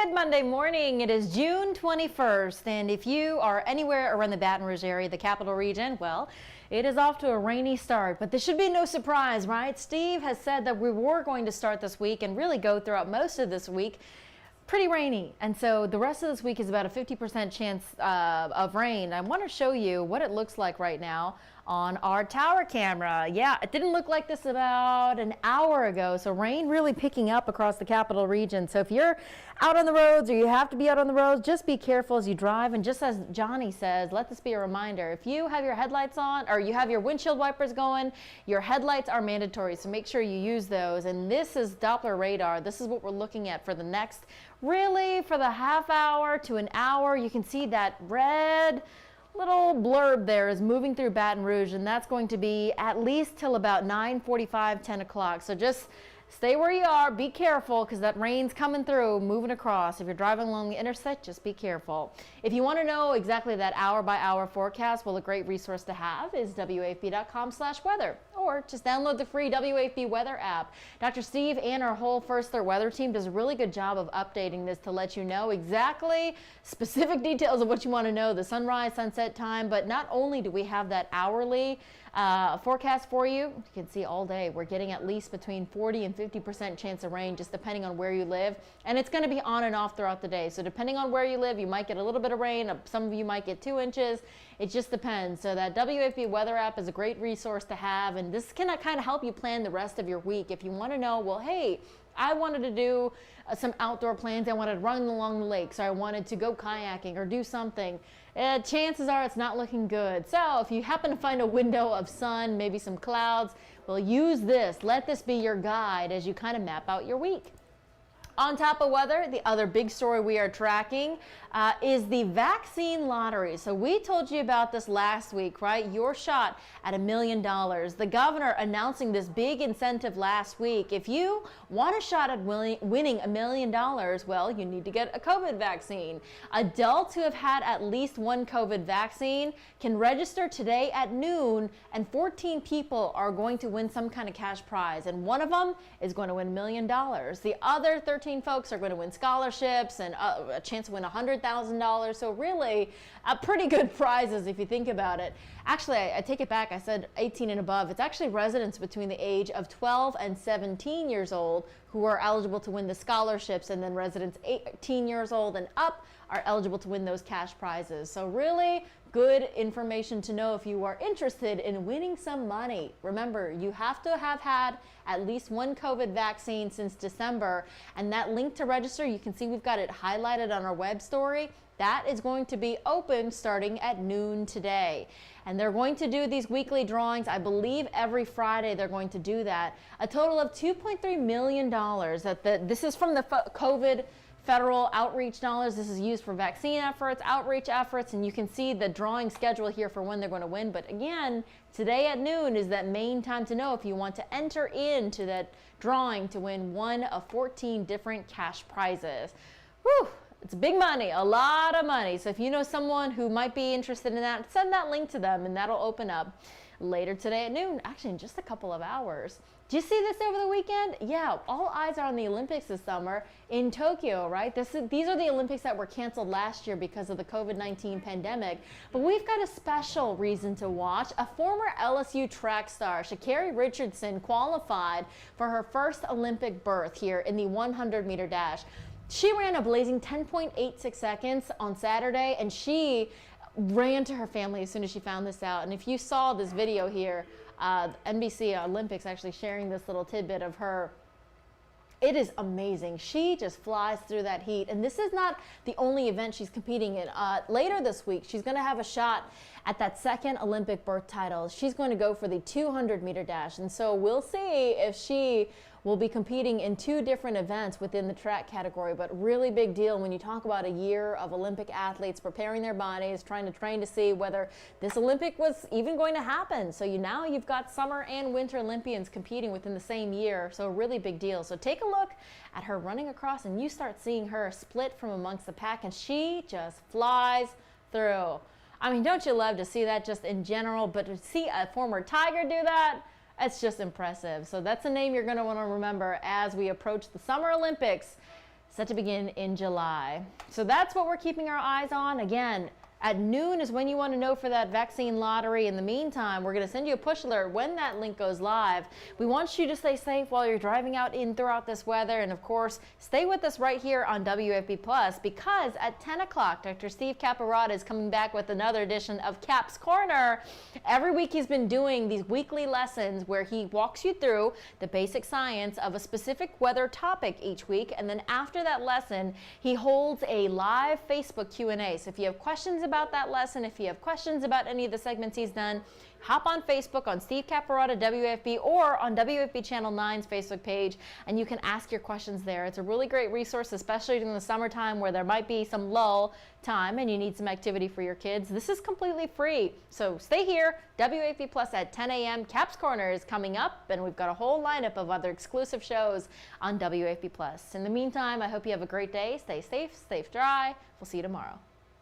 Good Monday morning. It is June 21st, and if you are anywhere around the Baton Rouge area, the capital region, well, it is off to a rainy start, but this should be no surprise, right? Steve has said that we were going to start this week and really go throughout most of this week pretty rainy, and so the rest of this week is about a 50% chance of rain. I want to show you what it looks like right now on our tower camera. Yeah, it didn't look like this about an hour ago, so rain really picking up across the capital region. So if you're out on the roads or you have to be out on the roads, just be careful as you drive. And just as Johnny says, let this be a reminder, if you have your headlights on or you have your windshield wipers going, your headlights are mandatory, so make sure you use those. And this is Doppler radar. This is what we're looking at for the next, really for the half hour to an hour. You can see that red little blurb there is moving through Baton Rouge, and that's going to be at least till about 9:45, 10 o'clock. So just stay where you are, be careful, because that rain's coming through, moving across. If you're driving along the interstate, just be careful. If you want to know exactly that hour-by-hour forecast, well, a great resource to have is WAFB.com/weather, or just download the free WAFB weather app. Dr. Steve and our whole First Alert weather team does a really good job of updating this to let you know exactly specific details of what you want to know, the sunrise, sunset time. But not only do we have that hourly forecast for you, you can see all day we're getting at least between 40 and 50% chance of rain, just depending on where you live, and it's going to be on and off throughout the day. So depending on where you live, you might get a little bit of rain, some of you might get 2 inches. It just depends. So that WAFB weather app is a great resource to have, and this can kind of help you plan the rest of your week. If you want to know, well, hey, I wanted to do some outdoor plans. I wanted to run along the lake, so I wanted to go kayaking or do something. Chances are it's not looking good. So if you happen to find a window of sun, maybe some clouds, well, use this. Let this be your guide as you kind of map out your week. On top of weather, the other big story we are tracking is the vaccine lottery. So we told you about this last week, right? Your shot at $1 million. The governor announcing this big incentive last week. If you want a shot at winning $1 million, well, you need to get a COVID vaccine. Adults who have had at least one COVID vaccine can register today at noon, and 14 people are going to win some kind of cash prize, and one of them is going to win $1 million. The other 13 folks are going to win scholarships and a chance to win $100,000. So really pretty good prizes if you think about it. Actually, I take it back. I said 18 and above. It's actually residents between the age of 12 and 17 years old who are eligible to win the scholarships, and then residents 18 years old and up are eligible to win those cash prizes. So really good information to know if you are interested in winning some money. Remember, you have to have had at least one COVID vaccine since December, and that link to register, you can see we've got it highlighted on our web story. That is going to be open starting at noon today. And they're going to do these weekly drawings. I believe every Friday they're going to do that. A total of $2.3 million. This is from the COVID federal outreach dollars. This is used for vaccine efforts, outreach efforts, and you can see the drawing schedule here for when they're going to win. But again, today at noon is that main time to know if you want to enter into that drawing to win one of 14 different cash prizes. Whew! It's big money, a lot of money. So if you know someone who might be interested in that, send that link to them, and that'll open up later today at noon, actually in just a couple of hours. Do you see this over the weekend? Yeah, all eyes are on the Olympics this summer in Tokyo, right? These are the Olympics that were canceled last year because of the COVID-19 pandemic. But we've got a special reason to watch. A former LSU track star, Shakira Richardson, qualified for her first Olympic berth here in the 100-meter dash. She ran a blazing 10.86 seconds on Saturday, and she ran to her family as soon as she found this out. And if you saw this video here, NBC Olympics actually sharing this little tidbit of her. It is amazing. She just flies through that heat. And this is not the only event she's competing in. Later this week, she's going to have a shot at that second Olympic berth title. She's going to go for the 200-meter dash. And so we'll see if she will be competing in 2 different events within the track category. But really big deal when you talk about a year of Olympic athletes preparing their bodies, trying to train to see whether this Olympic was even going to happen. So now you've got summer and winter Olympians competing within the same year. So really big deal. So take a look at her running across, and you start seeing her split from amongst the pack, and she just flies through. I mean, don't you love to see that just in general, but to see a former Tiger do that, it's just impressive. So that's a name you're going to want to remember as we approach the Summer Olympics set to begin in July. So that's what we're keeping our eyes on. Again, at noon is when you want to know for that vaccine lottery. In the meantime, we're going to send you a push alert when that link goes live. We want you to stay safe while you're driving out throughout this weather. And of course, stay with us right here on WAFB Plus, because at 10 o'clock, Dr. Steve Caparata is coming back with another edition of Cap's Corner. Every week he's been doing these weekly lessons where he walks you through the basic science of a specific weather topic each week. And then after that lesson, he holds a live Facebook Q&A. So if you have questions about that lesson, if you have questions about any of the segments he's done, hop on Facebook on Steve Caparata WFB or on WFB Channel 9's Facebook page, and you can ask your questions there. It's a really great resource, especially during the summertime where there might be some lull time and you need some activity for your kids. This is completely free. So stay here. WAFB Plus at 10 a.m. Cap's Corner is coming up, and we've got a whole lineup of other exclusive shows on WAFB Plus. In the meantime, I hope you have a great day. Stay safe, stay dry. We'll see you tomorrow.